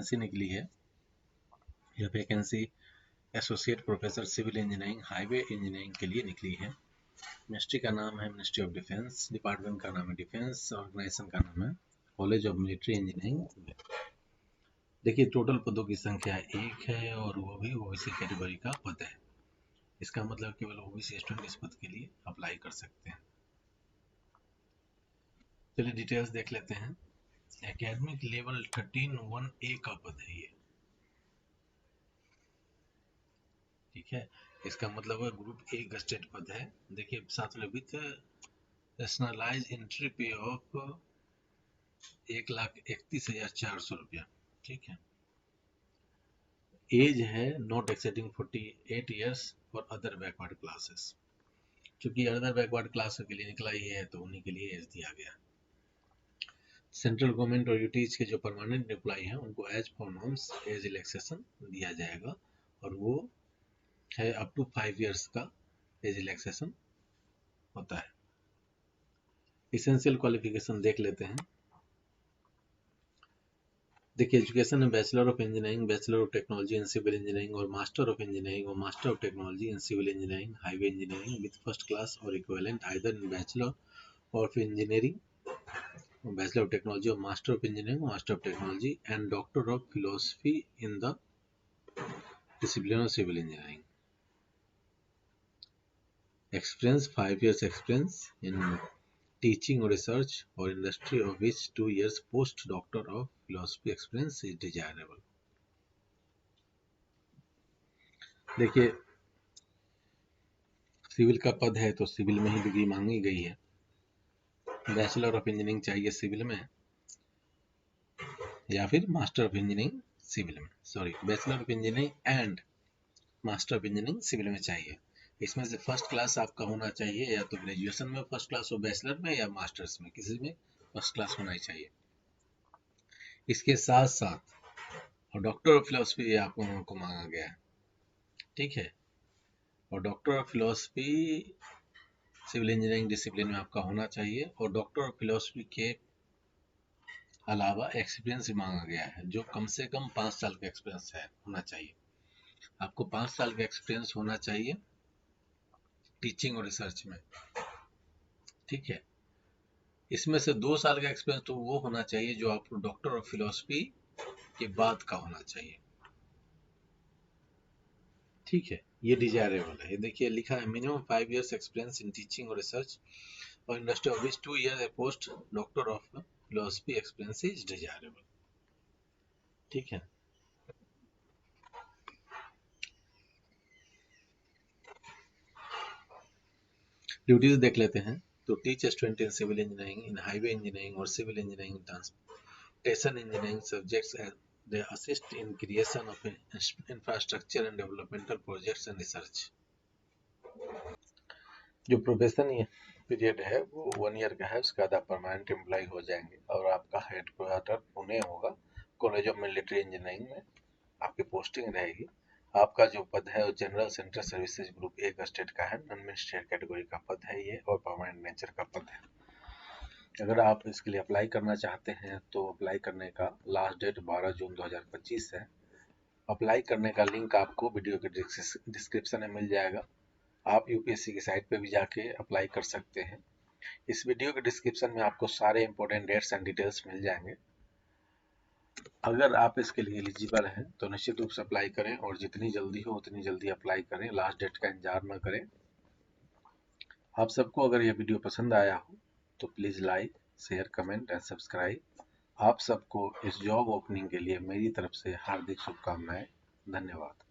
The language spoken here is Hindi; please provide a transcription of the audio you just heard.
वैकेंसी निकली है। यह vacancy associate professor civil engineering highway engineering के लिए निकली है। मिनिस्ट्री का नाम है मिनिस्ट्री ऑफ डिफेंस, डिपार्टमेंट का नाम है डिफेंस, ऑर्गेनाइजेशन का नाम है कॉलेज ऑफ मिलिट्री इंजीनियरिंग। देखिए टोटल पदों की संख्या 1 है और वो भी ओबीसी कैटेगरी का पद है। इसका मतलब केवल ओबीसी स्टूडेंट इस पद के लिए अप्लाई कर सकते हैं। चलिए डिटेल्स देख लेते हैं। एकेडमिक लेवल 13(1)A का पद है ये, ठीक है। इसका मतलब है ग्रुप ए गस्टेड पद है। देखिए साथ में विथ नेशनलाइज एंट्री पे ऑफ 1,31,400 रुपया, ठीक है। एज है not exceeding 48 years for other backward classes. क्योंकि अदर बैकवर्ड क्लास के लिए निकला ही है तो उन्हीं के लिए एज दिया गया। सेंट्रल गवर्नमेंट और यूटीज के जो परमानेंट एम्प्लॉय हैं उनको as per norms age relaxation दिया जाएगा और वो है अप टू 5 इयर्स का एज रिलैक्सेशन होता है। इसेंशियल क्वालिफिकेशन देख लेते हैं। देखिए एजुकेशन में bachelor of engineering, bachelor of technology in civil engineering और मास्टर ऑफ इंजीनियरिंग और master of technology in civil engineering highway engineering with first class और equivalent either in bachelor of engineering, bachelor of technology और master of engineering, master of technology and doctor of philosophy in the discipline of civil engineering. Experience 5 years experience in teaching or research or industry of which 2 years post-doctor of philosophy experience is desirable. देखिए सिविल का पद है तो सिविल में ही डिग्री मांगी गई है। बैचलर ऑफ इंजीनियरिंग चाहिए सिविल में या फिर मास्टर ऑफ इंजीनियरिंग सिविल में, sorry bachelor of engineering and master of engineering civil में चाहिए। इसमें से फर्स्ट क्लास आपका होना चाहिए, या तो ग्रेजुएशन में फर्स्ट क्लास हो बैचलर में या मास्टर्स में, किसी में फर्स्ट क्लास होना ही चाहिए। इसके साथ साथ और डॉक्टर ऑफ फिलोसफी आप लोगों को मांगा गया है, ठीक है। और doctor of philosophy civil engineering discipline में आपका होना चाहिए और डॉक्टर ऑफ फिलोसफी के अलावा एक्सपीरियंस भी मांगा गया है जो कम से कम 5 साल का एक्सपीरियंस है होना चाहिए। आपको 5 साल का एक्सपीरियंस होना चाहिए टीचिंग और रिसर्च में, ठीक है। इसमें से 2 साल का एक्सपीरियंस तो वो होना चाहिए जो आपको डॉक्टर ऑफ फिलोसफी के बाद का होना चाहिए, ठीक है। ये डिजायरेबल है। देखिए लिखा है minimum 5 years experience in teaching और रिसर्च और industry of which 2 years post doctor of philosophy experience is desirable, ठीक है। ड्यूटीज देख लेते हैं। तो teach student in civil engineering, in highway engineering और civil engineering, transportation engineering subjects and they assist in creation of infrastructure and developmental projects and research। जो प्रोफेशन पीरियड है वो 1 ईयर का है, उसके बाद आप परमानेंट एम्प्लॉय हो जाएंगे और आपका हेडक्वार्टर पुणे होगा। कॉलेज ऑफ मिलिट्री इंजीनियरिंग में आपकी पोस्टिंग रहेगी। आपका जो पद है वो general central services group A state का है, नॉन मिनिस्ट्रियल कैटेगरी का पद है ये और परमानेंट नेचर का पद है। अगर आप इसके लिए अप्लाई करना चाहते हैं तो अप्लाई करने का लास्ट डेट 12 जून 2025 है। अप्लाई करने का लिंक आपको वीडियो के डिस्क्रिप्शन में मिल जाएगा। आप यूपीएससी की साइट पे भी जाके अप्लाई कर सकते हैं। इस वीडियो के डिस्क्रिप्शन में आपको सारे इंपॉर्टेंट डेट्स एंड डिटेल्स मिल जाएंगे। अगर आप इसके लिए एलिजिबल हैं तो निश्चित रूप से अप्लाई करें और जितनी जल्दी हो उतनी जल्दी अप्लाई करें, लास्ट डेट का इंतजार न करें। आप सबको अगर ये वीडियो पसंद आया हो तो please like, share, comment and subscribe. आप सबको इस जॉब ओपनिंग के लिए मेरी तरफ से हार्दिक शुभकामनाएं। धन्यवाद।